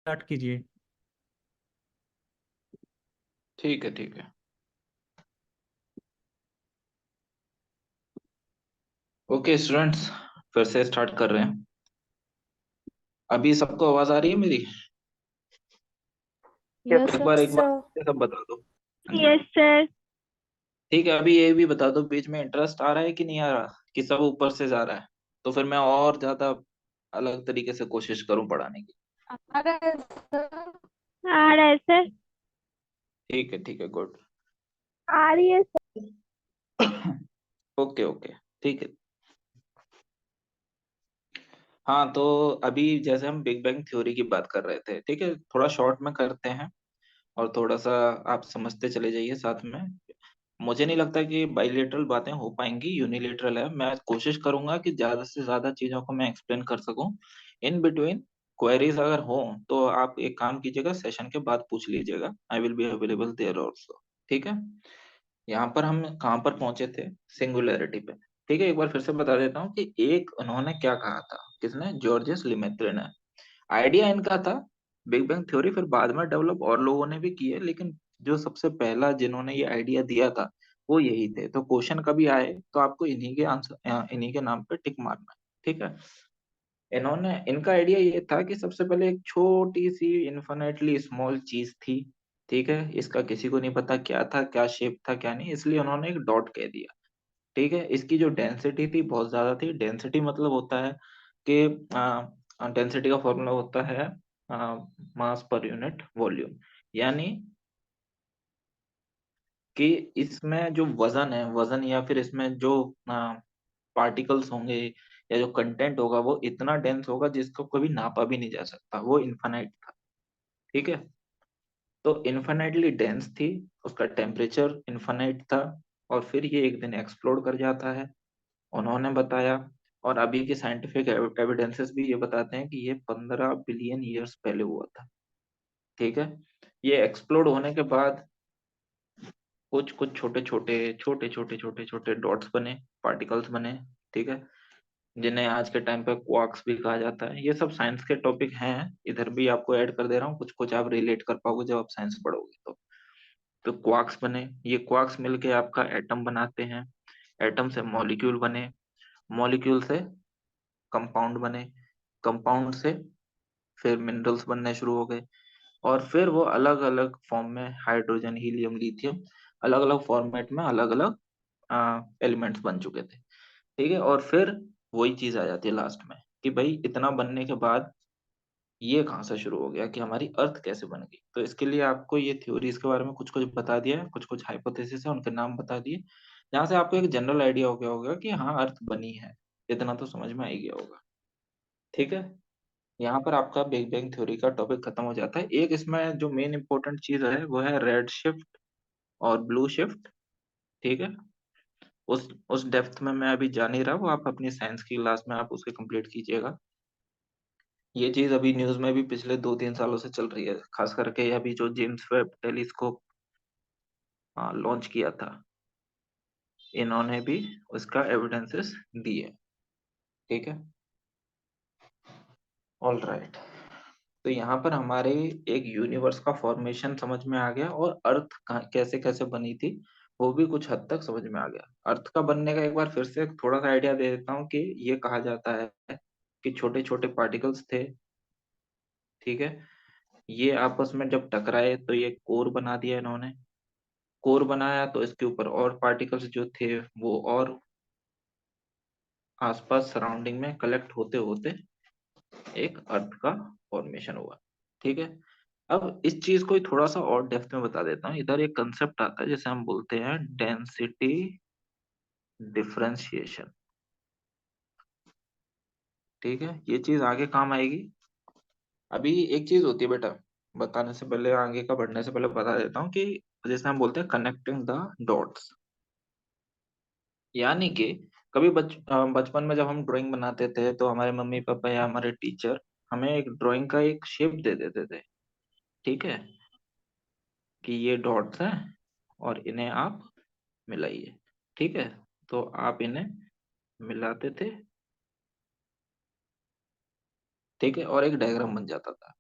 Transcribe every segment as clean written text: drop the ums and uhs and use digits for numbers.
Start कीजिए। ठीक है, ठीक है। ओके स्टूडेंट्स, फिर से स्टार्ट कर रहे हैं। अभी सबको आवाज आ रही है मेरी? यस एक बार सर। सब बता दो। हाँ जी। Yes sir. ठीक है, अभी ये भी बता दो बीच में इंटरेस्ट आ रहा है कि नहीं आ रहा, कि सब ऊपर से जा रहा है, तो फिर मैं और ज्यादा अलग तरीके से कोशिश करूं पढ़ाने की। आ रहा है सर। आ रहा है सर। ठीक है, गुड। आ रही है सर। ओके ओके, ठीक है। हाँ, तो अभी जैसे हम बिग बैंग थ्योरी की बात कर रहे थे, ठीक है, थोड़ा शॉर्ट में करते हैं और थोड़ा सा आप समझते चले जाइए साथ में। मुझे नहीं लगता कि बाइलेटरल बातें हो पाएंगी, यूनिलेटरल है। मैं कोशिश करूंगा कि ज्यादा से ज्यादा चीजों को मैं एक्सप्लेन कर सकूं। इन बिटवीन क्वेरीज अगर हो तो आप एक काम कीजिएगा, सेशन के बाद पूछ लीजिएगा। I will be available there also. ठीक है। यहाँ पर हम कहाँ पर पहुंचे थे? सिंगुलैरिटी पे। ठीक है, एक बार फिर से बता देता हूँ कि एक उन्होंने क्या कहा था, किसने? जॉर्जेस लिमेत्रे ने। आइडिया इनका था बिग बैंग थ्योरी, फिर बाद में डेवलप और लोगों ने भी की है, लेकिन जो सबसे पहला जिन्होंने ये आइडिया दिया था वो यही थे। तो क्वेश्चन कभी आए तो आपको इन्हीं के आंसर, इन्हीं के नाम पे टिक मारना है। ठीक है। इन्होंने, इनका आइडिया ये था कि सबसे पहले एक छोटी सी इन्फिनेटली स्मॉल चीज थी। ठीक है, इसका किसी को नहीं पता क्या था, क्या शेप था, क्या नहीं, इसलिए उन्होंने एक डॉट कह दिया। ठीक है, इसकी जो डेंसिटी थी बहुत ज्यादा थी। डेंसिटी मतलब होता है कि डेंसिटी का फॉर्मूला होता है मास पर यूनिट वॉल्यूम। यानी कि इसमें जो वजन है, वजन या फिर इसमें जो पार्टिकल्स होंगे या जो कंटेंट होगा वो इतना डेंस होगा जिसको कभी नापा भी नहीं जा सकता, वो इन्फानाइट था। ठीक है। तो इन्फानाइटली डेंस थी, उसका टेम्परेचर इन्फानाइट था, और फिर ये एक दिन एक्सप्लोड कर जाता है, उन्होंने बताया। और अभी के साइंटिफिक एविडेंसेस भी ये बताते हैं कि ये 15 बिलियन ईयर्स पहले हुआ था। ठीक है। ये एक्सप्लोड होने के बाद कुछ कुछ छोटे छोटे डॉट्स बने, पार्टिकल्स बने। ठीक है, जिन्हें आज के टाइम पे क्वार्क्स भी कहा जाता है। ये सब साइंस के टॉपिक हैं, इधर भी आपको ऐड कर दे रहा हूँ, कुछ कुछ आप रिलेट कर पाओगे जब आप साइंस पढ़ोगे तो क्वार्क्स बने। ये क्वार्क्स मिलके आपका एटम बनाते हैं, एटम से मॉलिक्यूल बने, मॉलिक्यूल से कंपाउंड बने, कंपाउंड से फिर मिनरल्स बनने शुरू हो गए, और फिर वो अलग अलग फॉर्म में, हाइड्रोजन, हीलियम, लिथियम, अलग अलग फॉर्मेट में अलग अलग एलिमेंट्स बन चुके थे। ठीक है, और फिर वही चीज आ जाती है लास्ट में कि भाई इतना बनने के बाद ये कहाँ से शुरू हो गया, कि हमारी अर्थ कैसे बन गई। तो इसके लिए आपको ये थ्योरीज के बारे में कुछ कुछ बता दिया है, कुछ कुछ हाइपोथेसिस है, उनके नाम बता दिए, जहाँ से आपको एक जनरल आइडिया हो गया होगा कि हाँ अर्थ बनी है। इतना तो समझ में आ ही गया होगा। ठीक है। यहाँ पर आपका बिग बैंग थ्योरी का टॉपिक खत्म हो जाता है। एक इसमें जो मेन इंपॉर्टेंट चीज है वो है रेड शिफ्ट और ब्लू शिफ्ट। ठीक है। उस डेप्थ में मैं अभी जा नहीं रहा, वो आप अपनी साइंस की क्लास में आप उसके कंप्लीट कीजिएगा। ये चीज अभी न्यूज में भी पिछले 2-3 सालों से चल रही है, खास करके अभी जो जेम्स वेब टेलीस्कोप लॉन्च किया था, इन्होंने भी उसका एविडेंसेस दिए। ठीक है। All right. तो यहाँ पर हमारे एक यूनिवर्स का फॉर्मेशन समझ में आ गया, और अर्थ कैसे कैसे बनी थी वो भी कुछ हद तक समझ में आ गया। अर्थ का बनने का एक बार फिर से थोड़ा सा आइडिया दे देता हूँ कि ये कहा जाता है कि छोटे छोटे पार्टिकल्स थे। ठीक है, ये आपस में जब टकराए तो ये कोर बना दिया इन्होंने। कोर बनाया तो इसके ऊपर और पार्टिकल्स जो थे वो और आसपास सराउंडिंग में कलेक्ट होते होते एक अर्थ का फॉर्मेशन हुआ। ठीक है। अब इस चीज को ही थोड़ा सा और डेप्थ में बता देता हूँ। इधर एक कंसेप्ट आता है जिसे हम बोलते हैं डेंसिटी डिफरेंशिएशन। ठीक है, ये चीज आगे काम आएगी। अभी एक चीज होती है बेटा, बताने से पहले, आगे का बढ़ने से पहले बता देता हूँ कि जैसे हम बोलते हैं कनेक्टिंग द डॉट्स। यानी कि कभी बचपन में जब हम ड्राइंग बनाते थे तो हमारे मम्मी पापा या हमारे टीचर हमें एक ड्राइंग का एक शेप दे देते थे। ठीक है, कि ये डॉट्स हैं और इन्हें आप मिलाइए। ठीक है, तो आप इन्हें मिलाते थे। ठीक है, और एक डायग्राम बन जाता था।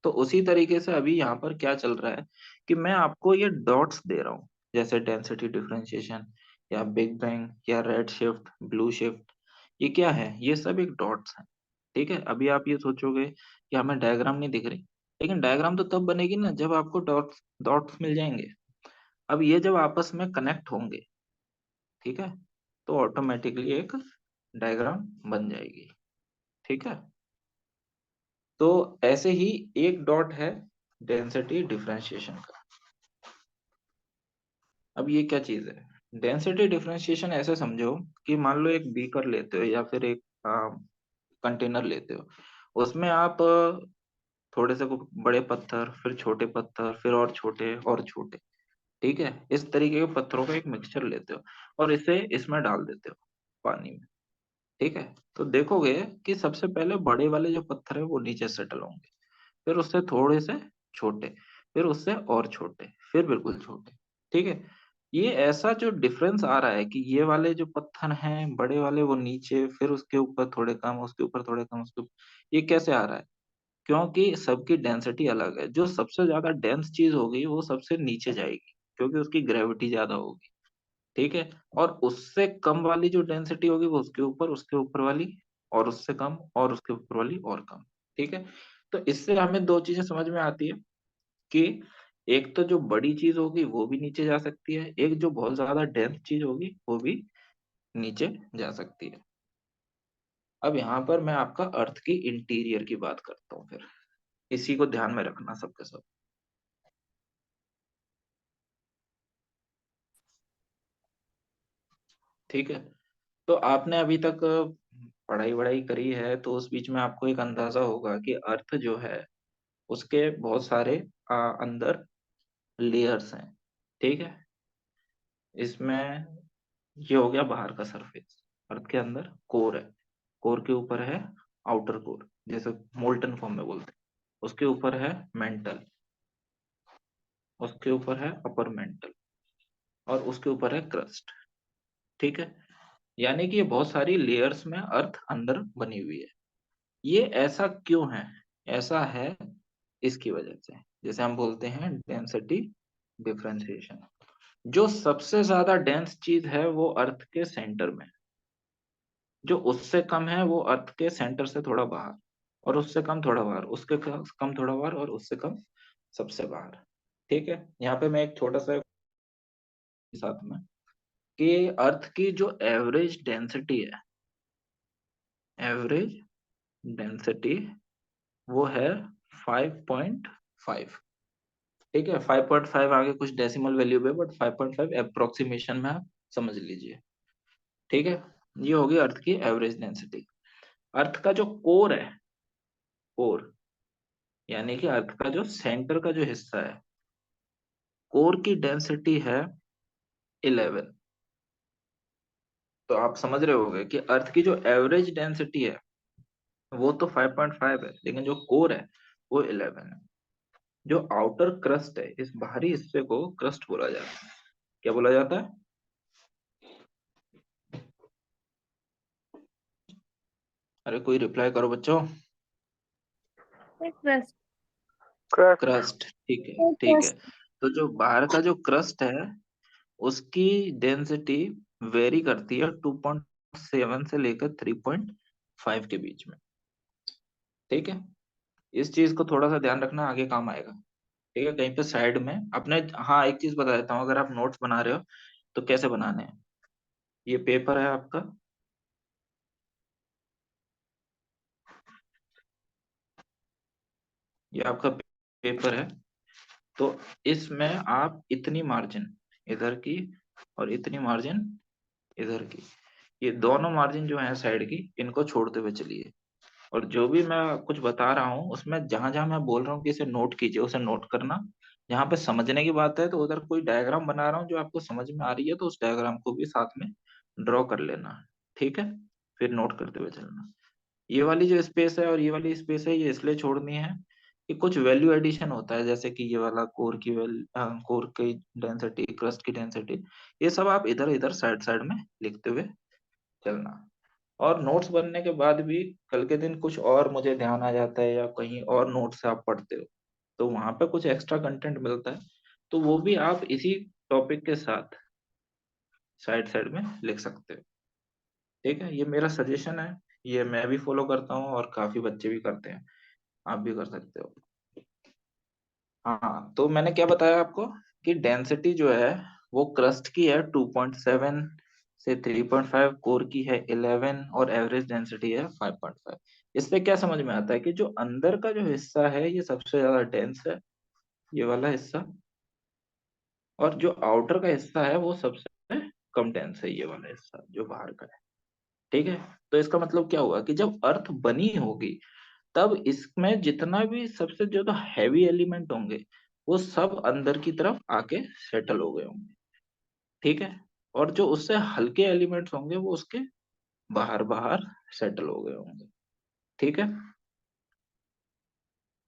तो उसी तरीके से अभी यहाँ पर क्या चल रहा है कि मैं आपको ये डॉट्स दे रहा हूँ, जैसे डेंसिटी डिफरेंशिएशन या बिग बैंग या रेड शिफ्ट, ब्लू शिफ्ट, ये क्या है? ये सब एक डॉट्स है। ठीक है, अभी आप ये सोचोगे कि हमें डायग्राम नहीं दिख रही, लेकिन डायग्राम तो तब बनेगी ना जब आपको डॉट्स डॉट्स मिल जाएंगे। अब ये जब आपस में कनेक्ट होंगे, ठीक है, तो ऑटोमेटिकली एक डायग्राम बन जाएगी। ठीक है, तो ऐसे ही एक डॉट है डेंसिटी डिफरेंशिएशन का। अब ये क्या चीज है? डेंसिटी डिफरेंशिएशन ऐसे समझो कि मान लो एक बीकर लेते हो या फिर एक कंटेनर लेते हो, उसमें आप थोड़े से बड़े पत्थर, फिर छोटे पत्थर, फिर और छोटे, ठीक है, इस तरीके के पत्थरों का एक मिक्सचर लेते हो और इसे इसमें डाल देते हो पानी में। ठीक है, तो देखोगे कि सबसे पहले बड़े वाले जो पत्थर है वो नीचे सेटल होंगे, फिर उससे थोड़े से छोटे, फिर उससे और छोटे, फिर बिल्कुल छोटे। ठीक है, ये ऐसा जो डिफरेंस आ रहा है कि ये वाले जो पत्थर हैं बड़े वाले वो नीचे, फिर उसके ऊपर थोड़े कम, उसके ऊपर थोड़े कम, उसके ऊपर, ये कैसे आ रहा है? क्योंकि सबकी डेंसिटी अलग है। जो सबसे ज्यादा डेंस चीज होगी वो सबसे नीचे जाएगी, क्योंकि उसकी ग्रेविटी ज्यादा होगी। ठीक है, और उससे कम वाली जो डेंसिटी होगी वो उसके ऊपर वाली, और उससे कम, और उसके ऊपर वाली और कम। ठीक है, तो इससे हमें दो चीजें समझ में आती है कि एक तो जो बड़ी चीज होगी वो भी नीचे जा सकती है, एक जो बहुत ज्यादा डेंस चीज होगी वो भी नीचे जा सकती है। अब यहाँ पर मैं आपका अर्थ की इंटीरियर की बात करता हूँ, फिर इसी को ध्यान में रखना सबके सब। ठीक है, तो आपने अभी तक पढ़ाई वढ़ाई करी है, तो उस बीच में आपको एक अंदाजा होगा कि अर्थ जो है उसके बहुत सारे अंदर लेयर्स हैं। ठीक है, इसमें ये हो गया बाहर का सरफेस, अर्थ के अंदर कोर है, कोर के ऊपर है आउटर कोर, जैसे मोल्टन फॉर्म में बोलते हैं, उसके ऊपर है मेंटल, उसके ऊपर है अपर मेंटल, और उसके ऊपर है क्रस्ट। ठीक है, यानी कि ये बहुत सारी लेयर्स में अर्थ अंदर बनी हुई है। ये ऐसा क्यों है? ऐसा है इसकी वजह से, जैसे हम बोलते हैं डेंसिटी डिफरेंशिएशन। जो सबसे ज्यादा डेंस चीज है वो अर्थ के सेंटर में, जो उससे कम है वो अर्थ के सेंटर से थोड़ा बाहर, और उससे कम थोड़ा बाहर, उसके कम थोड़ा बाहर, और उससे कम सबसे बाहर। ठीक है, यहाँ पे मैं एक छोटा सा साथ में कि अर्थ की जो एवरेज डेंसिटी है, एवरेज डेंसिटी वो है 5.5। ठीक है, 5.5 आगे कुछ डेसिमल वैल्यू पे, बट 5.5 अप्रोक्सीमेशन में आप समझ लीजिए। ठीक है, ये होगी अर्थ की एवरेज डेंसिटी। अर्थ का जो कोर है, कोर यानी कि अर्थ का जो सेंटर का जो हिस्सा है, कोर की डेंसिटी है 11। तो आप समझ रहे होंगे कि अर्थ की जो एवरेज डेंसिटी है वो तो 5.5 है, लेकिन जो कोर है वो 11 है। जो आउटर क्रस्ट है, इस बाहरी हिस्से को क्रस्ट बोला जाता है। क्या बोला जाता है? अरे कोई रिप्लाई करो बच्चों। क्रस्ट। क्रस्ट, ठीक है, ठीक है। तो जो बाहर का जो क्रस्ट है उसकी डेंसिटी वेरी करती है 2.7 से लेकर 3.5 के बीच में। ठीक है, इस चीज को थोड़ा सा ध्यान रखना, आगे काम आएगा। ठीक है, कहीं पे साइड में अपने, हाँ एक चीज बता देता हूँ, अगर आप नोट्स बना रहे हो तो कैसे बनाने हैं। ये पेपर है आपका, ये आपका पेपर है, तो इसमें आप इतनी मार्जिन इधर की और इतनी मार्जिन इधर की, ये दोनों मार्जिन जो है साइड की, इनको छोड़ते हुए चलिए। और जो भी मैं कुछ बता रहा हूँ उसमें जहां जहां मैं बोल रहा हूँ कि इसे नोट कीजिए, उसे नोट करना। जहां पे समझने की बात है तो उधर कोई डायग्राम बना रहा हूँ जो आपको समझ में आ रही है, तो उस डायग्राम को भी साथ में ड्रॉ कर लेना। ठीक है, फिर नोट करते हुए चलना। ये वाली जो स्पेस है और ये वाली स्पेस है, ये इसलिए छोड़नी है कि कुछ वैल्यू एडिशन होता है, जैसे कि ये वाला कोर की डेंसिटी, क्रस्ट की डेंसिटी, ये सब आप इधर इधर साइड साइड में लिखते हुए चलना। और नोट्स बनने के बाद भी कल के दिन कुछ और मुझे ध्यान आ जाता है या कहीं और नोट्स से आप पढ़ते हो, तो वहां पे कुछ एक्स्ट्रा कंटेंट मिलता है, तो वो भी आप इसी टॉपिक के साथ साइड साइड में लिख सकते हो। ठीक है, ये मेरा सजेशन है, ये मैं भी फॉलो करता हूँ और काफी बच्चे भी करते हैं, आप भी कर सकते हो। हाँ, तो मैंने क्या बताया आपको कि डेंसिटी जो है वो क्रस्ट की है 2.7 से 3.5, कोर की है 11 और एवरेज डेंसिटी है 5.5। इससे क्या समझ में आता है कि जो अंदर का जो हिस्सा है ये सबसे ज्यादा डेंस है, ये वाला हिस्सा, और जो आउटर का हिस्सा है वो सबसे कम डेंस है, ये वाला हिस्सा जो बाहर का है। ठीक है, तो इसका मतलब क्या हुआ कि जब अर्थ बनी होगी तब इसमें जितना भी सबसे ज्यादा हैवी एलिमेंट होंगे वो सब अंदर की तरफ आके सेटल हो गए होंगे। ठीक है, और जो उससे हल्के एलिमेंट्स होंगे वो उसके बाहर बाहर सेटल हो गए होंगे। ठीक है,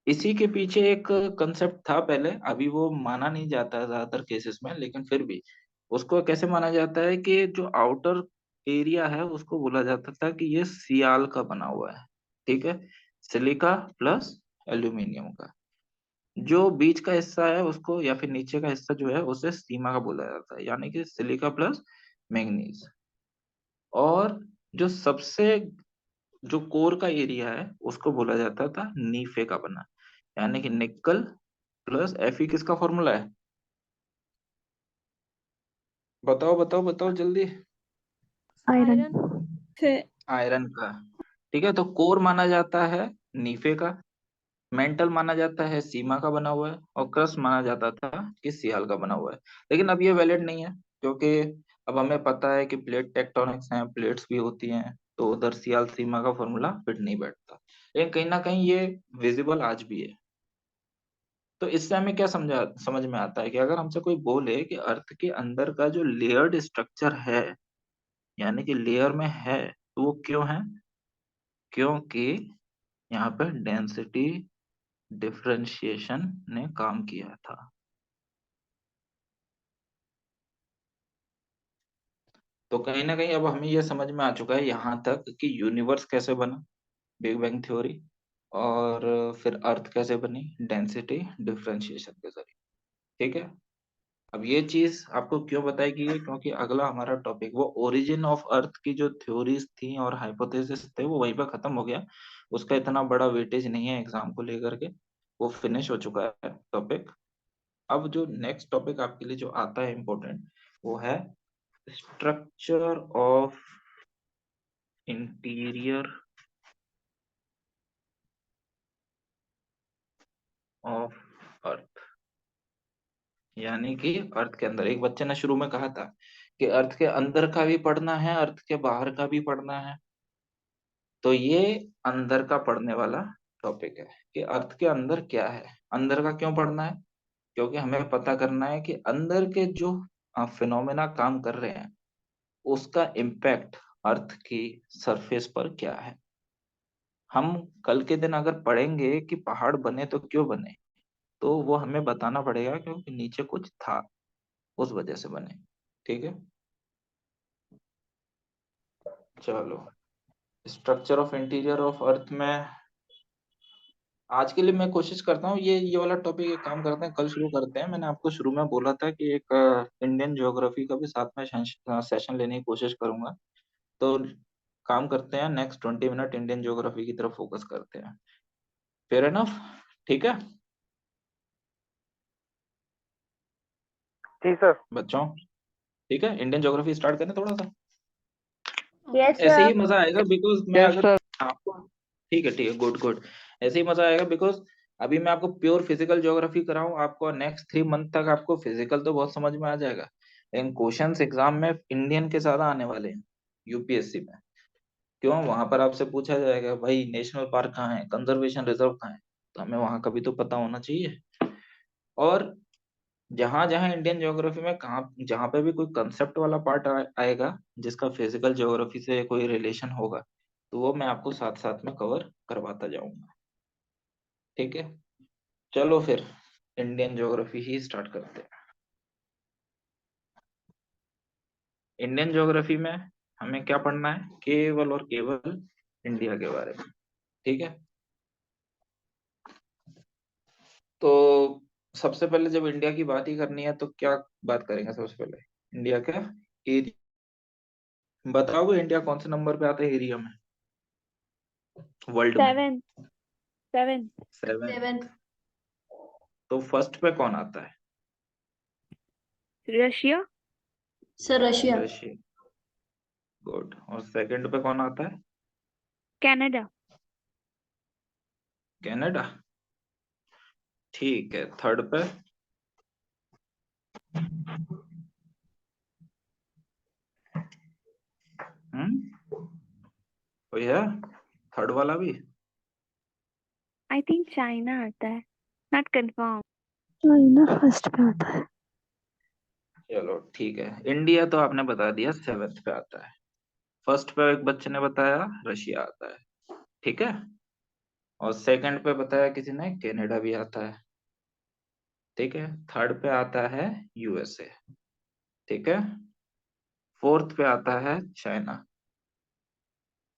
इसी के पीछे एक कंसेप्ट था पहले, अभी वो माना नहीं जाता है ज्यादातर केसेस में, लेकिन फिर भी उसको कैसे माना जाता है कि जो आउटर एरिया है उसको बोला जाता था कि ये सियाल का बना हुआ है। ठीक है, सिलिका प्लस एल्यूमिनियम का। जो बीच का हिस्सा है उसको, या फिर नीचे का हिस्सा जो है उसे सीमा का बोला जाता है, यानी कि सिलिका प्लस मैंगनीज। और जो सबसे जो कोर का एरिया है उसको बोला जाता था नीफे का बना, यानी कि निकल प्लस एफई। किसका फॉर्मूला है, बताओ बताओ बताओ जल्दी। आयरन। आयरन से। आयरन का। ठीक है, तो कोर माना जाता है नीफे का, मेंटल माना जाता है सीमा का बना हुआ है, और क्रस्ट माना जाता था कि सियाल का बना हुआ है। लेकिन अब ये वैलिड नहीं है, क्योंकि अब हमें पता है कि प्लेट टेक्टोनिक्स हैं, प्लेट्स भी होती हैं, तो उधर सियाल सीमा का फॉर्मूला फिट नहीं बैठता। लेकिन कहीं ना कहीं ये विजिबल आज भी है। तो इससे हमें क्या समझ में आता है कि अगर हमसे कोई बोले कि अर्थ के अंदर का जो लेयर्ड स्ट्रक्चर है, यानी कि लेयर में है, तो वो क्यों है? क्योंकि यहाँ पर डेंसिटी डिफरेंशिएशन ने काम किया था। तो कहीं ना कहीं अब हमें यह समझ में आ चुका है यहाँ तक कि यूनिवर्स कैसे बना, बिग बैंग थ्योरी, और फिर अर्थ कैसे बनी, डेंसिटी डिफरेंशिएशन के जरिए। ठीक है, अब ये चीज आपको क्यों बताई गई है, क्योंकि अगला हमारा टॉपिक वो ओरिजिन ऑफ अर्थ की जो थ्योरीज थी और हाइपोथेसिस थे वो वहीं पर खत्म हो गया। उसका इतना बड़ा वेटेज नहीं है एग्जाम को लेकर के, वो फिनिश हो चुका है टॉपिक। अब जो नेक्स्ट टॉपिक आपके लिए जो आता है इम्पोर्टेंट, वो है structure of interior of earth. यानी कि अर्थ के अंदर, एक बच्चे ने शुरू में कहा था कि अर्थ के अंदर का भी पढ़ना है, अर्थ के बाहर का भी पढ़ना है। तो ये अंदर का पढ़ने वाला टॉपिक है कि अर्थ के अंदर क्या है। अंदर का क्यों पढ़ना है? क्योंकि हमें पता करना है कि अंदर के जो फिनोमेना काम कर रहे हैं उसका इम्पैक्ट अर्थ की सरफेस पर क्या है। हम कल के दिन अगर पढ़ेंगे कि पहाड़ बने तो क्यों बने, तो वो हमें बताना पड़ेगा क्योंकि नीचे कुछ था, उस वजह से बने। ठीक है, चलो, structure of interior of earth में आज के लिए मैं कोशिश करता हूँ, ये वाला टॉपिक एक काम करते हैं, कल शुरू करते हैं। मैंने आपको शुरू में बोला था कि एक इंडियन ज्योग्राफी का भी साथ में सेशन लेने की कोशिश करूंगा। तो काम करते हैं, नेक्स्ट 20 मिनट इंडियन ज्योग्राफी की तरफ फोकस करते हैं। फेयर एनफ, ठीक है जी सर। बच्चों? ठीक है, इंडियन ज्योग्राफी स्टार्ट करें थोड़ा सा। Okay yes sir. ऐसे ही सर। मजा आएगा बिकॉज मैं यस अगर सर। आपको, ठीक है गुड गुड, ऐसे ही मजा आएगा बिकॉज अभी मैं आपको प्योर फिजिकल ज्योग्राफी कराऊं, आपको नेक्स्ट 3 मंथ तक आपको फिजिकल तो बहुत समझ में आ जाएगा, लेकिन क्वेश्चंस एग्जाम में इंडियन के ज्यादा आने वाले हैं यूपीएससी में। क्यों? वहां पर आपसे पूछा जाएगा भाई नेशनल पार्क कहाँ है, कंजर्वेशन रिजर्व कहाँ है, तो हमें वहां का भी तो पता होना चाहिए। और जहां जहां इंडियन ज्योग्राफी में कहाँ जहां पे भी कोई कंसेप्ट वाला पार्ट आएगा जिसका फिजिकल ज्योग्राफी से कोई रिलेशन होगा, तो वो मैं आपको साथ साथ में कवर करवाता जाऊंगा। ठीक है, चलो फिर इंडियन ज्योग्राफी ही स्टार्ट करते हैं। इंडियन ज्योग्राफी में हमें क्या पढ़ना है? केवल और केवल इंडिया के बारे में। ठीक है, तो सबसे पहले जब इंडिया की बात ही करनी है तो क्या बात करेंगे सबसे पहले? इंडिया का एरिया बताओगे, इंडिया कौन से नंबर पे आता है एरिया में वर्ल्ड में? 7 7 7। 7th। तो फर्स्ट पे कौन आता है? Russia. Sir Russia. Russia. Good. और सेकंड पे कौन आता है? कनाडा। कनाडा। ठीक है, थर्ड पे? कोई है थर्ड वाला भी? आई थिंक चाइना आता है, नॉट कंफर्म। चाइना फर्स्ट पे आता है। चलो ठीक है, इंडिया तो आपने बता दिया 7th पे आता है। फर्स्ट पे एक बच्चे ने बताया रशिया आता है, ठीक है। और सेकंड पे बताया किसी ने कनाडा भी आता है, ठीक है। थर्ड पे आता है यूएसए, ठीक है। फोर्थ पे आता है चाइना।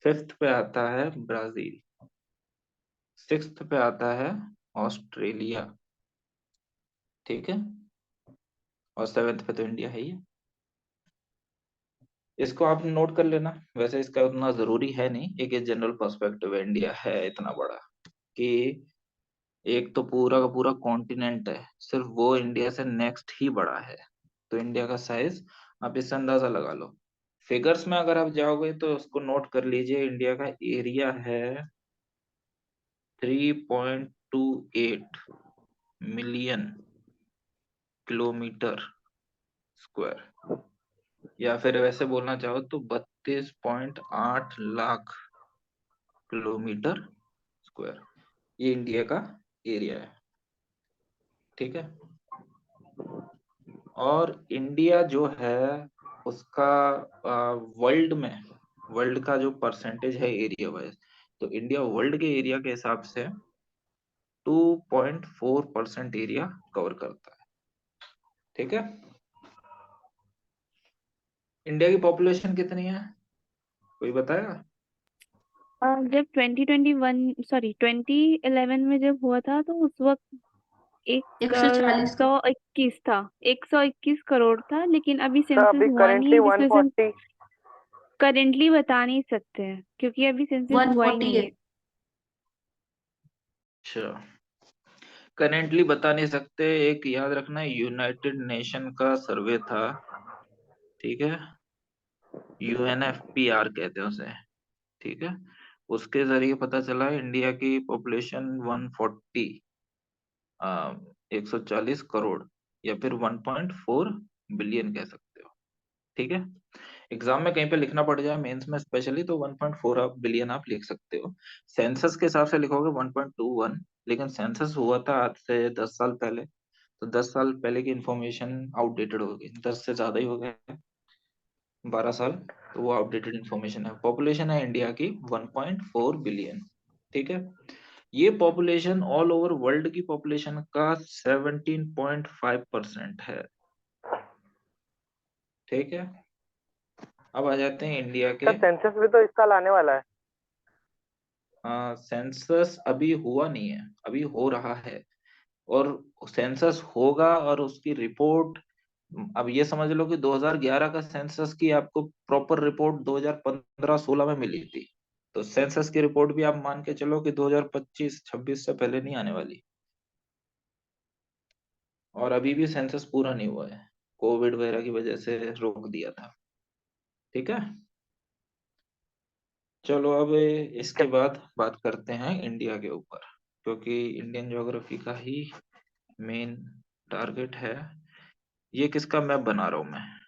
फिफ्थ पे आता है ब्राजील। सिक्स्थ पे आता है ऑस्ट्रेलिया, ठीक है। और सेवेंथ पे तो इंडिया है ही है। इसको आप नोट कर लेना, वैसे इसका उतना जरूरी है नहीं, एक ये जनरल पर्सपेक्टिव है। इंडिया है इतना बड़ा कि एक तो पूरा का पूरा कॉन्टिनेंट है, सिर्फ वो इंडिया से नेक्स्ट ही बड़ा है। तो इंडिया का साइज आप इससे अंदाजा लगा लो। फिगर्स में अगर आप जाओगे तो उसको नोट कर लीजिए, इंडिया का एरिया है 3.28 मिलियन किलोमीटर स्क्वायर, या फिर वैसे बोलना चाहो तो 32.8 लाख किलोमीटर स्क्वायर। ये इंडिया का एरिया है, ठीक है। और इंडिया जो है उसका वर्ल्ड में, वर्ल्ड का जो परसेंटेज है एरिया वाइज, तो इंडिया वर्ल्ड के एरिया के हिसाब से 2.4% एरिया कवर करता है, ठीक है। इंडिया की पॉपुलेशन कितनी है, कोई बताएगा? जब 2021 सॉरी 2011 में जब हुआ था तो उस वक्त एक 140 का। 121 था, 121 करोड़ था, लेकिन अभी सर सेंसस अभी हुआ नहीं करेंटली है जिसमें से हम 140। करेंटली बता नहीं सकते हैं क्योंकि अभी सेंसस हुआ ही 140 नहीं है। है। अच्छा, करेंटली बता नहीं सकते। एक याद रखना, यूनाइटेड नेशन का सर्वे था, ठीक है। यूएनएफपीआर कहते हैं उसे, ठीक है। उसके जरिए पता चला इंडिया की पॉपुलेशन 140, 140 करोड़, या फिर 1.4 बिलियन कह सकते हो, ठीक है। एग्जाम में कहीं पे लिखना पड़ जाए, मेंस में स्पेशली, तो 1.4 आप बिलियन आप लिख सकते हो। सेंसस के हिसाब से लिखोगे 1.21, लेकिन सेंसस हुआ था आज से 10 साल पहले, तो 10 साल पहले की इंफॉर्मेशन आउटडेटेड होगी, 10 से ज्यादा ही हो गया, 12 साल। तो वो आउटडेटेड इंफॉर्मेशन है। पॉपुलेशन है इंडिया की 1.4 बिलियन, ठीक है। ये पॉपुलेशन ऑल ओवर वर्ल्ड की पॉपुलेशन का 17.5% है, ठीक है। अब आ जाते हैं इंडिया के। सर सेंसस भी तो इस साल आने वाला है। सेंसस अभी हुआ नहीं है, अभी हो रहा है। और सेंसस होगा और उसकी रिपोर्ट, अब ये समझ लो कि 2011 का सेंसस की आपको प्रॉपर रिपोर्ट 2015-16 में मिली थी। तो सेंसस की रिपोर्ट भी आप मान के चलो कि 2025-26 से पहले नहीं आने वाली। और अभी भी सेंसस पूरा नहीं हुआ है, कोविड वगैरह की वजह से रोक दिया था, ठीक है। चलो अब इसके बाद बात करते हैं इंडिया के ऊपर, क्योंकि इंडियन ज्योग्राफी का ही मेन टारगेट है। ये किसका मैप बना रहा हूं मैं?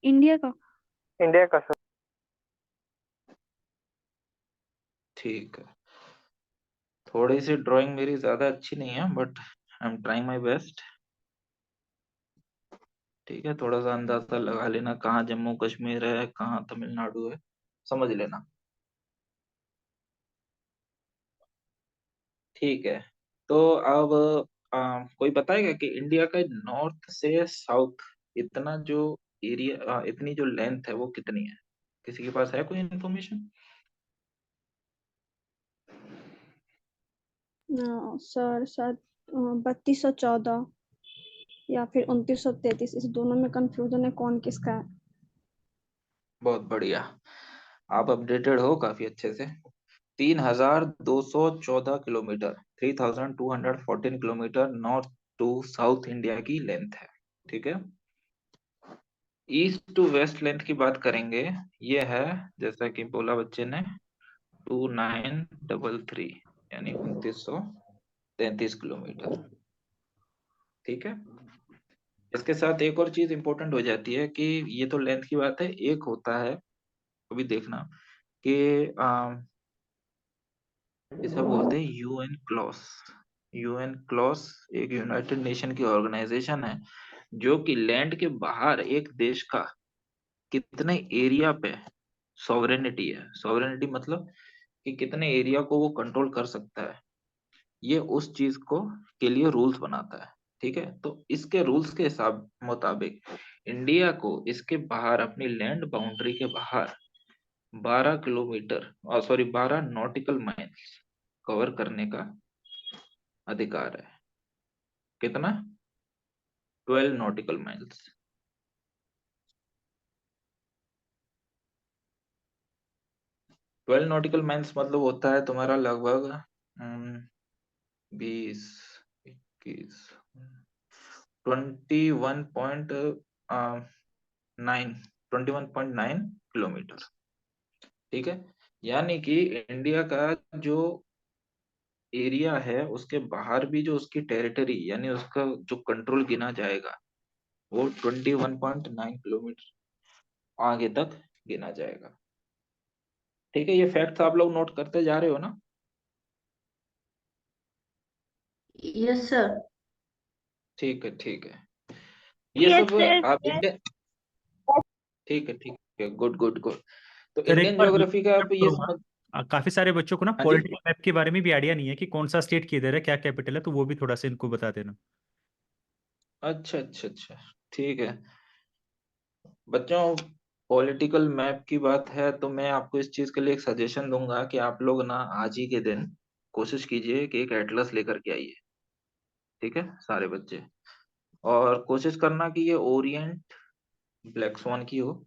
इंडिया का। इंडिया का सर। ठीक है, थोड़ी सी ड्राइंग मेरी ज्यादा अच्छी नहीं है, but I am trying my best, ठीक है। थोड़ा सा अंदाजा लगा लेना कहाँ जम्मू कश्मीर है, कहाँ तमिलनाडु है, समझ लेना, ठीक है। तो अब कोई बताएगा कि इंडिया का नॉर्थ से साउथ इतना जो एरिया, इतनी जो लेंथ है वो कितनी है? किसी के पास है कोई इन्फॉर्मेशन? सर शायद 3214 या फिर 2933, इस दोनों में कंफ्यूजन है कौन किसका है। बहुत बढ़िया, आप अपडेटेड हो काफी अच्छे से। 3214 kilometre, 3214 kilometre north to south India की लेंथ है। ठीक है, ईस्ट टू वेस्ट लेंथ की बात करेंगे, ये है जैसा कि बोला बच्चे ने 2933 यानी 2933 किलोमीटर। ठीक है, इसके साथ एक और चीज इंपॉर्टेंट हो जाती है कि ये तो लेंथ की बात है, एक होता है अभी देखना कि इसे बोलते हैं यूएन क्लॉस। यूएन क्लॉस एक यूनाइटेड नेशन की ऑर्गेनाइजेशन है जो कि लैंड के बाहर एक देश का कितने एरिया पे सॉवरेनिटी है। सॉवरेनिटी मतलब कि कितने एरिया को वो कंट्रोल कर सकता है, ये उस चीज को के लिए रूल्स बनाता है। ठीक है, तो इसके रूल्स के हिसाब मुताबिक इंडिया को इसके बाहर अपनी लैंड बाउंड्री के बाहर 12 किलोमीटर और सॉरी 12 नॉटिकल माइल्स कवर करने का अधिकार है। कितना? 12 नॉटिकल माइल्स। 12 नॉटिकल माइल्स मतलब होता है तुम्हारा लगभग 20, 21, 21.9 किलोमीटर। ठीक है, यानी कि इंडिया का जो एरिया है उसके बाहर भी जो उसकी टेरिटरी यानी उसका जो कंट्रोल गिना जाएगा वो 21.9 किलोमीटर आगे तक गिना जाएगा। ठीक है, ये फैक्ट्स आप लोग नोट करते जा रहे हो ना? Yes sir. ठीक है ठीक है, ये यस सब सर। आप इंडियन, ठीक है, गुड गुड गुड। तो सर एक इंडियन बार ज्योग्राफी का आप interrupt ये करूंगा। समझ। काफी सारे बच्चों को ना हाँ जी, पॉलिटिकल मैप के बारे में भी आइडिया नहीं है कि कौन सा स्टेट किधर है, क्या कैपिटल है, तो वो भी थोड़ा सा इनको बता देना। अच्छा अच्छा अच्छा, ठीक है बच्चों। पॉलिटिकल मैप की बात है तो मैं आपको इस चीज के लिए एक सजेशन दूंगा कि आप लोग ना आज ही के दिन कोशिश कीजिए कि एक एटलस लेकर के आइए। ठीक है सारे बच्चे, और कोशिश करना कि ये ओरिएंट ब्लैक स्वान की हो।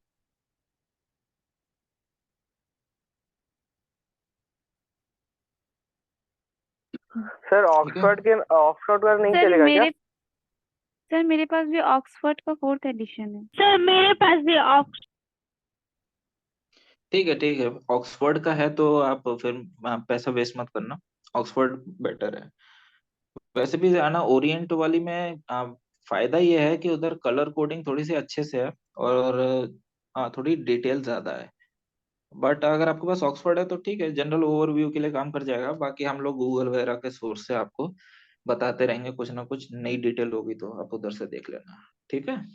सर ठीक है, ऑक्सफोर्ड का नहीं सर चलेगा क्या? मेरे पास भी ऑक्सफोर्ड का 4th एडिशन है। सर मेरे पास भी ठीक है ऑक्सफोर्ड का है तो आप फिर पैसा वेस्ट मत करना, ऑक्सफोर्ड बेटर है। वैसे भी है ना ओरिएंट वाली में फायदा ये है कि उधर कलर कोडिंग थोड़ी सी अच्छे से है और थोड़ी डिटेल ज्यादा है। बट अगर आपके पास ऑक्सफोर्ड है तो ठीक है, जनरल ओवरव्यू के लिए काम कर जाएगा। बाकी हम लोग गूगल वगैरह के सोर्स से आपको बताते रहेंगे, कुछ ना कुछ नई डिटेल होगी तो आप उधर से देख लेना। ठीक है,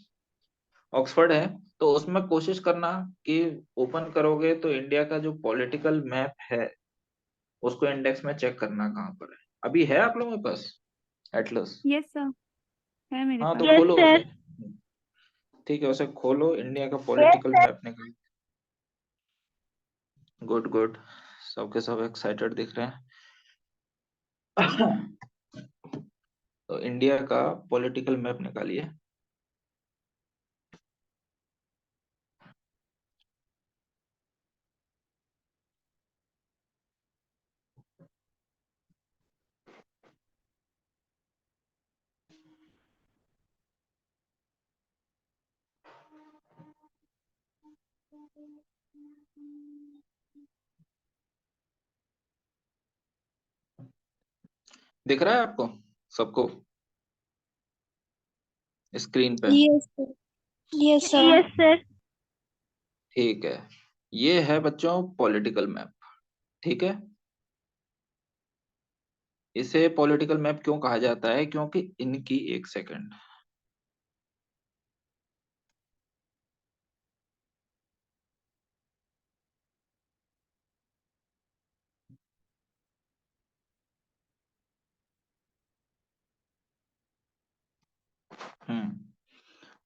ऑक्सफोर्ड है तो उसमें कोशिश करना कि ओपन करोगे तो इंडिया का जो पॉलिटिकल मैप है उसको इंडेक्स में चेक करना कहाँ पर है। अभी है आप लोगों के पास एटलस? यस सर, है मेरे हाँ पास। तो यस खोलो सर। उसे। ठीक है, उसे खोलो, इंडिया का पॉलिटिकल मैप निकाल। गुड गुड, सबके सब एक्साइटेड दिख रहे हैं। तो इंडिया का पॉलिटिकल मैप निकालिए। दिख रहा है आपको सबको स्क्रीन पे? Yes sir. Yes sir. Yes sir. ठीक है, ये है बच्चों पॉलिटिकल मैप। ठीक है, इसे पॉलिटिकल मैप क्यों कहा जाता है? क्योंकि इनकी एक सेकंड,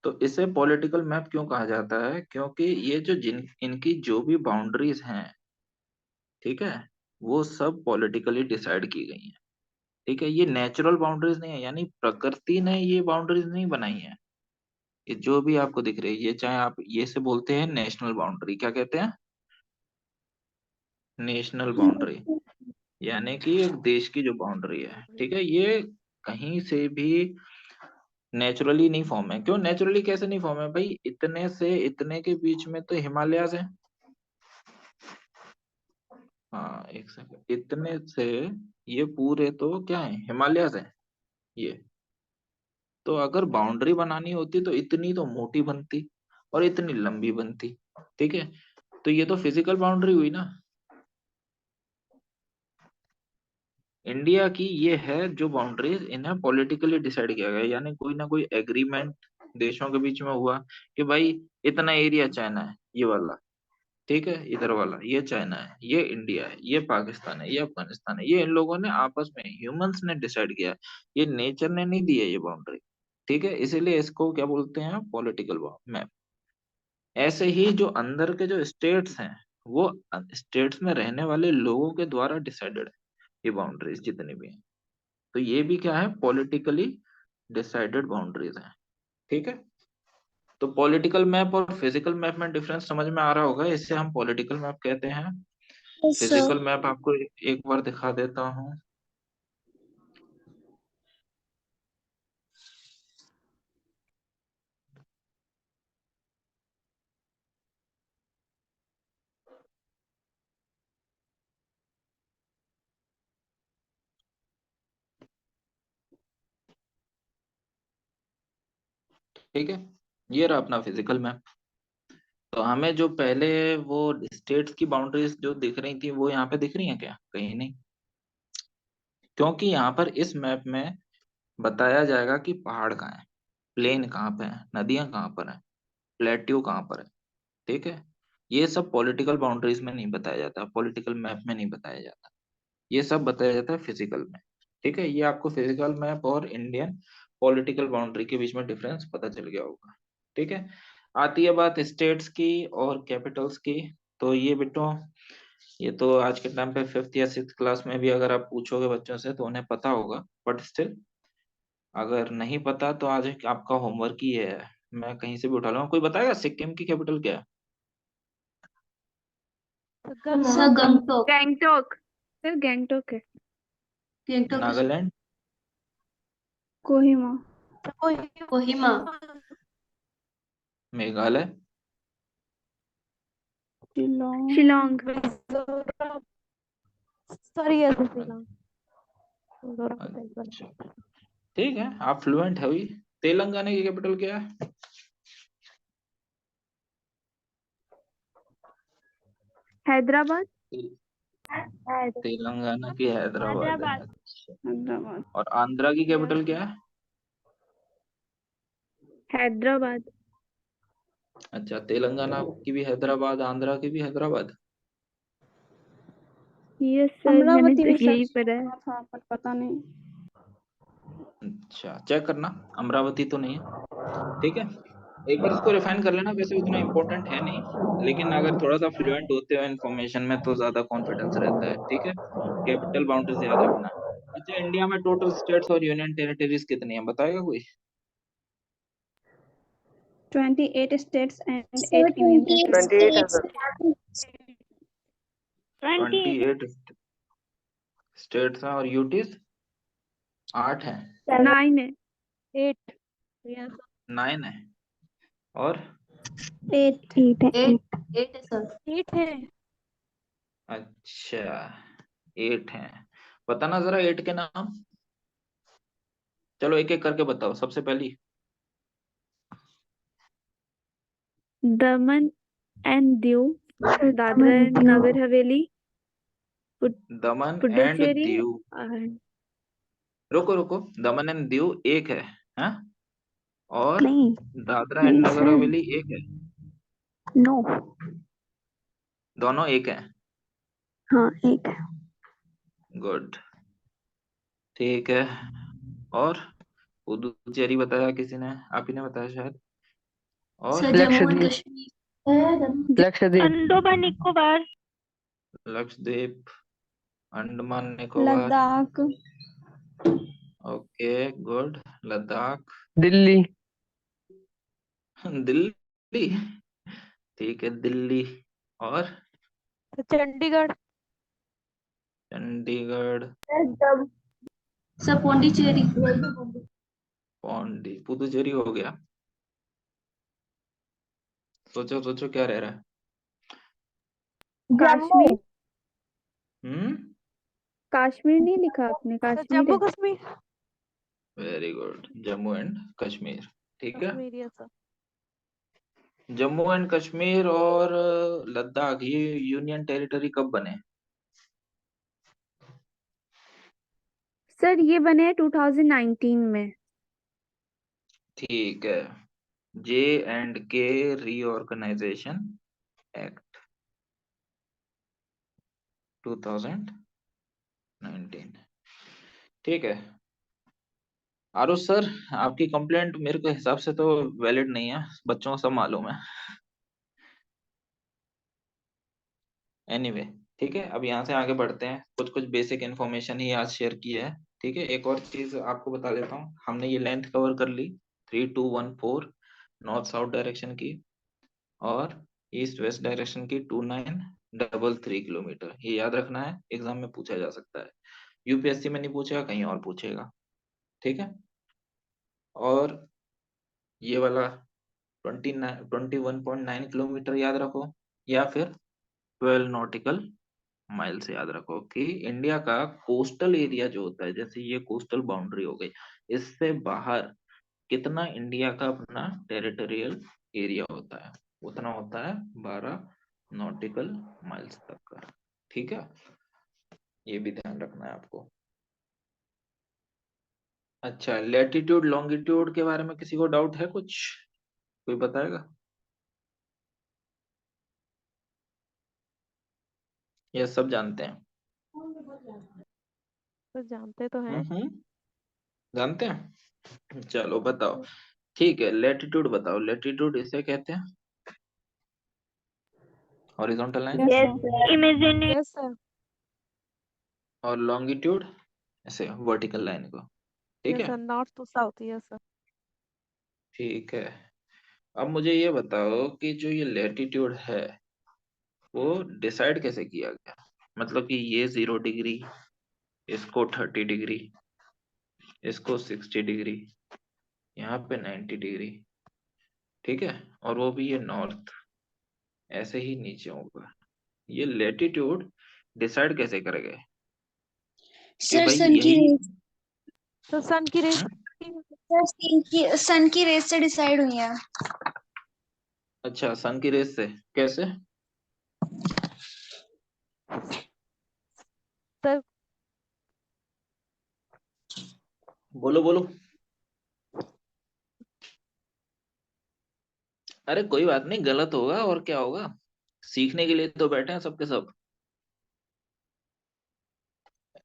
तो इसे पॉलिटिकल मैप क्यों कहा जाता है? क्योंकि ये जो जिन इनकी जो भी बाउंड्रीज हैं, ठीक है, वो सब पॉलिटिकली डिसाइड की गई हैं। ठीक है, ये नेचुरल बाउंड्रीज नहीं है, यानी प्रकृति ने ये बाउंड्रीज नहीं बनाई है। ये जो भी आपको दिख रही है, ये चाहे आप ये से बोलते हैं नेशनल बाउंड्री, क्या कहते हैं, नेशनल बाउंड्री, यानी कि एक देश की जो बाउंड्री है, ठीक है, ये कहीं से भी नेचुरली नहीं फॉर्म है। क्यों नेचुरली, कैसे नहीं फॉर्म है भाई, इतने से इतने के बीच में तो हिमालयाज है। हाँ एक सेकंड, इतने से ये पूरे तो क्या है, हिमालयाज है ये। तो अगर बाउंड्री बनानी होती तो इतनी तो मोटी बनती और इतनी लंबी बनती, ठीक है। तो ये तो फिजिकल बाउंड्री हुई ना। इंडिया की ये है जो बाउंड्रीज, इन्हें पॉलिटिकली डिसाइड किया गया, यानी कोई ना कोई एग्रीमेंट देशों के बीच में हुआ कि भाई इतना एरिया चाइना है, ये वाला, ठीक है, इधर वाला ये चाइना है, ये इंडिया है, ये पाकिस्तान है, ये अफगानिस्तान है, ये इन लोगों ने आपस में ह्यूमंस ने डिसाइड किया, ये नेचर ने नहीं दी है ये बाउंड्री, ठीक है। इसीलिए इसको क्या बोलते हैं, पॉलिटिकल मैप। ऐसे ही जो अंदर के जो स्टेट्स हैं, वो स्टेट्स में रहने वाले लोगों के द्वारा डिसाइडेड है ये बाउंड्रीज जितनी भी हैं। तो ये भी क्या है, पॉलिटिकली डिसाइडेड बाउंड्रीज हैं, ठीक है। तो पॉलिटिकल मैप और फिजिकल मैप में डिफरेंस समझ में आ रहा होगा, इससे हम पॉलिटिकल मैप कहते हैं। फिजिकल मैप आपको एक बार दिखा देता हूँ। ठीक है, ये रहा अपना फिजिकल मैप। तो हमें जो पहले वो स्टेट्स की बाउंड्रीज जो दिख रही थी, वो यहाँ पे दिख रही हैं क्या, कहीं नहीं, क्योंकि यहाँ पर इस मैप में बताया जाएगा कि पहाड़ कहाँ है, प्लेन कहाँ पे है, नदियां कहाँ पर है, प्लेट्यू कहाँ पर है, ठीक है। ये सब पॉलिटिकल बाउंड्रीज में नहीं बताया जाता, पॉलिटिकल मैप में नहीं बताया जाता, ये सब बताया जाता है फिजिकल में, ठीक है। ये आपको फिजिकल मैप और इंडियन पॉलिटिकल बाउंड्री के बीच में डिफरेंस पता चल गया होगा, ठीक है। आती है बात स्टेट्स की और कैपिटल्स की। तो ये बेटो, ये तो आज के टाइम पे 5th या 6th क्लास में भी अगर आप पूछोगे बच्चों से तो उन्हें पता होगा, बट स्टिल अगर नहीं पता तो आज एक आपका होमवर्क ही है, मैं कहीं से भी उठा लूंगा। कोई बताएगा सिक्किम की कैपिटल क्या है? गंगटोक। गैंगटोक, सर गैंगटोक है। नागालैंड, कोहिमा। कोहिमा। मेघालय, शिलोंग। शिलोंग। अच्छा ठीक है, आप फ्लुएंट है हुई। तेलंगाना की कैपिटल क्या है? हैदराबाद। तेलंगाना की हैदराबाद है। अच्छा। हैदराबाद। और आंध्रा की कैपिटल क्या है? हैदराबाद। अच्छा, तेलंगाना की भी हैदराबाद, आंध्रा की भी हैदराबाद। यस सर, मैंने अमरावती तो में यही शायद पढ़ा है। सुना था पर पता नहीं। अच्छा चेक करना, अमरावती तो नहीं है, ठीक है। एक बार इसको रिफाइन कर लेना, वैसे उतना इम्पोर्टेंट है नहीं, लेकिन अगर थोड़ा सा फ्लुएंट होते हो इन्फॉर्मेशन में तो ज्यादा कॉन्फिडेंस रहता है, ठीक है। कैपिटल बाउंड्रीज याद रखना। अच्छा, इंडिया में टोटल स्टेट्स और यूनियन टेरिटरीज कितनी है, बताएगा कोई? 28 states and 8 union territories. 28 है सर। 28 स्टेट्स हैं और यूटीज 8 है, 9 है। 9 है, और 8 8 है सर। अच्छा 8 है। बताना जरा 8 के नाम, चलो एक एक करके बताओ। सबसे पहली दमन and Diu, Dadra and Nagar Haveli, Daman and Puducherry Diu. और रुको रुको, दमन एंड दीव एक है, हाँ? और नहीं दादरा एंड नगर सर, हवेली एक है, नो। दोनों एक है। हाँ एक है। गुड, ठीक है। और पुदुचेरी बताया किसी ने, आप ही ने बताया शायद। और sir Jammu and Kashmir. Lakshadweep. Andaman Nicobar. Lakshadweep, Andaman Nicobar, Ladakh. Okay good. Ladakh. Delhi. Delhi. ठीक है दिल्ली। और चंडीगढ़। चंडीगढ़। सर पौंडीचेरी। पुदुचेरी हो गया। सोचो सोचो क्या रह रहा है। कश्मीर। हम्म। कश्मीर नहीं लिखा आपने, कश्मीर जम्मू है। Kashmir. Very good, Jammu and Kashmir. ठीक है। Kashmir yes sir. Jammu and Kashmir और लद्दाख ये यूनियन टेरिटरी कब बने? सर ये बने हैं 2019 में। ठीक है। J&K reorganisation act 2019। ठीक है। आरुष सर, आपकी कंप्लेंट मेरे को हिसाब से तो वैलिड नहीं है, बच्चों को सब मालूम है। एनीवे ठीक है, अब यहाँ से आगे बढ़ते हैं। कुछ कुछ बेसिक इन्फॉर्मेशन ही आज शेयर की है। ठीक है, एक और चीज आपको बता देता हूँ। हमने ये लेंथ कवर कर ली 3214 नॉर्थ साउथ डायरेक्शन की, और ईस्ट वेस्ट डायरेक्शन की 2933 किलोमीटर। ये याद रखना है, एग्जाम में पूछा जा सकता है। यूपीएससी में नहीं पूछेगा, कहीं और पूछेगा। ठीक है। और ये वाला 21.9 किलोमीटर याद रखो, या फिर 12 नॉटिकल माइल से याद रखो कि इंडिया का कोस्टल एरिया जो होता है, जैसे ये कोस्टल बाउंड्री हो गई, इससे बाहर कितना इंडिया का अपना टेरिटोरियल एरिया होता है, उतना होता है 12 नॉटिकल माइल्स तक का। ठीक है, ये भी ध्यान रखना है आपको। अच्छा, लेटीट्यूड लॉन्गिट्यूड के बारे में किसी को डाउट है कुछ? कोई बताएगा? ये सब जानते हैं? तो जानते तो हैं। जानते हैं, चलो बताओ। ठीक है, लेटीट्यूड बताओ। लेटीट्यूड इसे कहते हैं horizontal line. Yes sir. Imaginary. Yes sir. और लॉन्गिट्यूड ऐसे वर्टिकल लाइन को। ठीक यस है। Sir, north to south. Yes sir. ठीक है, अब मुझे ये बताओ कि जो ये लेटीट्यूड है वो डिसाइड कैसे किया गया? मतलब कि ये 0 डिग्री, इसको 30 डिग्री, इसको 60 डिग्री, यहाँ पे 90 डिग्री। ठीक है, और वो भी ये नॉर्थ ऐसे ही नीचे होगा। ये लेटीट्यूड डिसाइड कैसे कर गए कि सर भाई सन की यही? रेस। तो सन की रेस। हम्म? सर सन की रेस से डिसाइड हुई है। अच्छा, सन की रेस से कैसे? सर बोलो बोलो। अरे कोई बात नहीं, गलत होगा और क्या होगा, सीखने के लिए तो बैठे हैं सबके सब।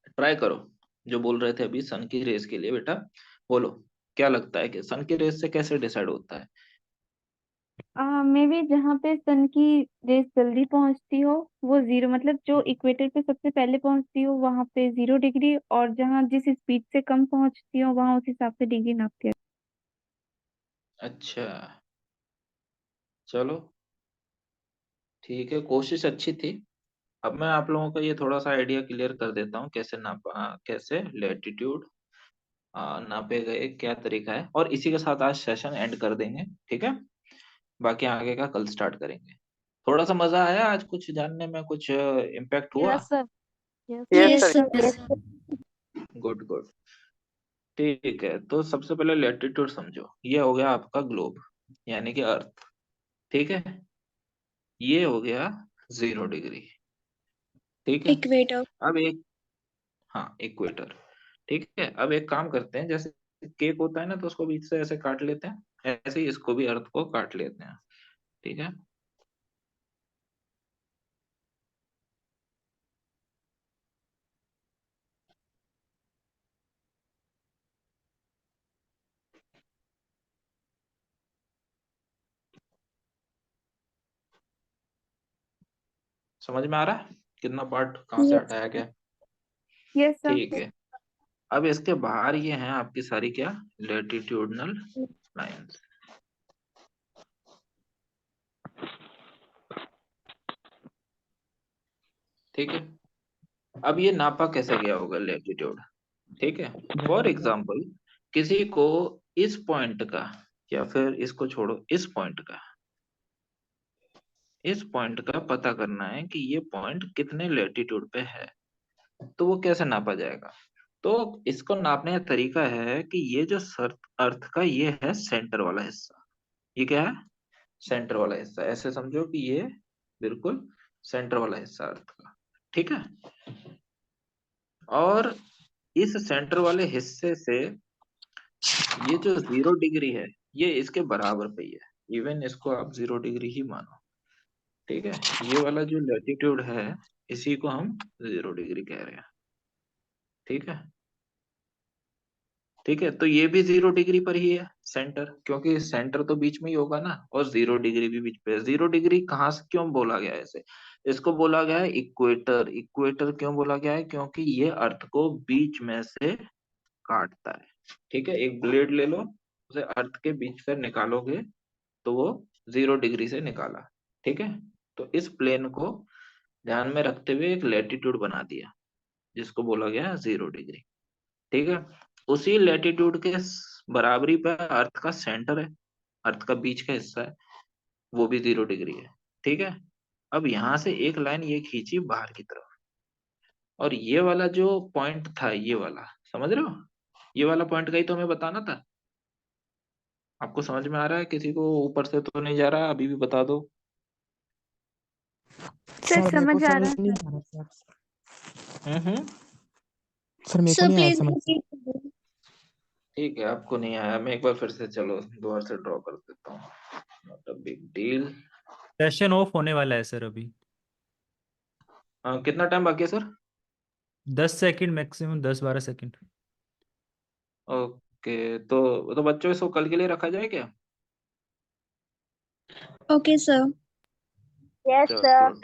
ट्राई करो। जो बोल रहे थे अभी सन की रेस के लिए, बेटा बोलो, क्या लगता है कि सन की रेस से कैसे डिसाइड होता है? मे बी जहाँ पे सन की रेस जल्दी पहुंचती हो वो जीरो, मतलब जो इक्वेटर पे सबसे पहले पहुंचती हो वहां पे 0 डिग्री, और जहाँ जिस स्पीड से कम पहुंचती हो वहां उस हिसाब से डिग्री नापती है। अच्छा, चलो ठीक है, कोशिश अच्छी थी। अब मैं आप लोगों का ये थोड़ा सा आइडिया क्लियर कर देता हूँ कैसे नापा, कैसे लेटीट्यूड नापे गए, क्या तरीका है, और इसी के साथ आज सेशन एंड कर देंगे। ठीक है, बाकी आगे का कल स्टार्ट करेंगे। थोड़ा सा मजा आया आज, कुछ जानने में कुछ इम्पैक्ट हुआ? Yes sir. Yes yes yes sir. Sir. Good good. ठीक है, तो सबसे पहले लेटीट्यूड समझो। ये हो गया आपका ग्लोब, यानी कि अर्थ। ठीक है, ये हो गया 0 डिग्री। ठीक है। इक्वेटर। अब एक, हाँ इक्वेटर। ठीक है, अब एक काम करते हैं, जैसे केक होता है ना तो उसको बीच से ऐसे काट लेते हैं, ऐसे ही इसको भी अर्थ को काट लेते हैं। ठीक है। समझ में आ रहा है कितना पार्ट कहाँ से यस। हटाया गया? Yes sir. ठीक है, अब इसके बाहर ये हैं आपकी सारी क्या लैटिट्यूडनल लाइंस। ठीक है, अब ये नापा कैसे गया होगा लैटिट्यूड। ठीक है, फॉर एग्जाम्पल किसी को इस पॉइंट का, या फिर इसको छोड़ो, इस पॉइंट का पता करना है कि ये पॉइंट कितने लैटिट्यूड पे है, तो वो कैसे नापा जाएगा। तो इसको नापने का तरीका है कि ये जो अर्थ का ये है सेंटर वाला हिस्सा, ये क्या है सेंटर वाला हिस्सा, ऐसे समझो कि ये बिल्कुल सेंटर वाला हिस्सा अर्थ का। ठीक है, और इस सेंटर वाले हिस्से से ये जो 0 डिग्री है ये इसके बराबर पे ही है, इवन इसको आप 0 डिग्री ही मानो। ठीक है, ये वाला जो लैटिट्यूड है इसी को हम 0 डिग्री कह रहे हैं। ठीक है, ठीक है, तो ये भी 0 डिग्री पर ही है सेंटर, क्योंकि सेंटर तो बीच में ही होगा ना, और 0 डिग्री भी बीच पे है। 0 डिग्री कहाँ से क्यों बोला गया है इसे, इसको बोला गया है इक्वेटर। इक्वेटर क्यों बोला गया है, क्योंकि ये अर्थ को बीच में से काटता है। ठीक है, एक ब्लेड ले लो, उसे अर्थ के बीच से निकालोगे तो वो 0 डिग्री से निकाला। ठीक है, तो इस प्लेन को ध्यान में रखते हुए एक लैटिट्यूड बना दिया जिसको बोला गया 0 डिग्री। ठीक है, उसी लैटिट्यूड के बराबरी पर अर्थ का सेंटर है, अर्थ का बीच का हिस्सा है, वो भी 0 डिग्री है। ठीक है, अब यहां से एक लाइन ये खींची बाहर की तरफ, और ये वाला जो पॉइंट था, ये वाला समझ रहे हो, ये वाला पॉइंट का ही तो हमें बताना था। आपको समझ में आ रहा है, किसी को ऊपर से तो नहीं जा रहा, अभी भी बता दो। सर सर मेरे को समझ आ रहा समझ नहीं है। आ रहा सर। हम्म, सर मेरे को सर नहीं आया प्लीज समझ। रिपीट। ठीक है, आपको नहीं आया, मैं एक बार फिर से चलो दोबारा से ड्रॉ कर देता हूँ, not a big deal. Session of होने वाला है सर अभी। कितना टाइम बाकी है sir? 10 second maximum, 10-12 second. Okay, तो बच्चों इसको कल के लिए रखा जाए क्या? Okay sir. यस चलो सर। ठीक।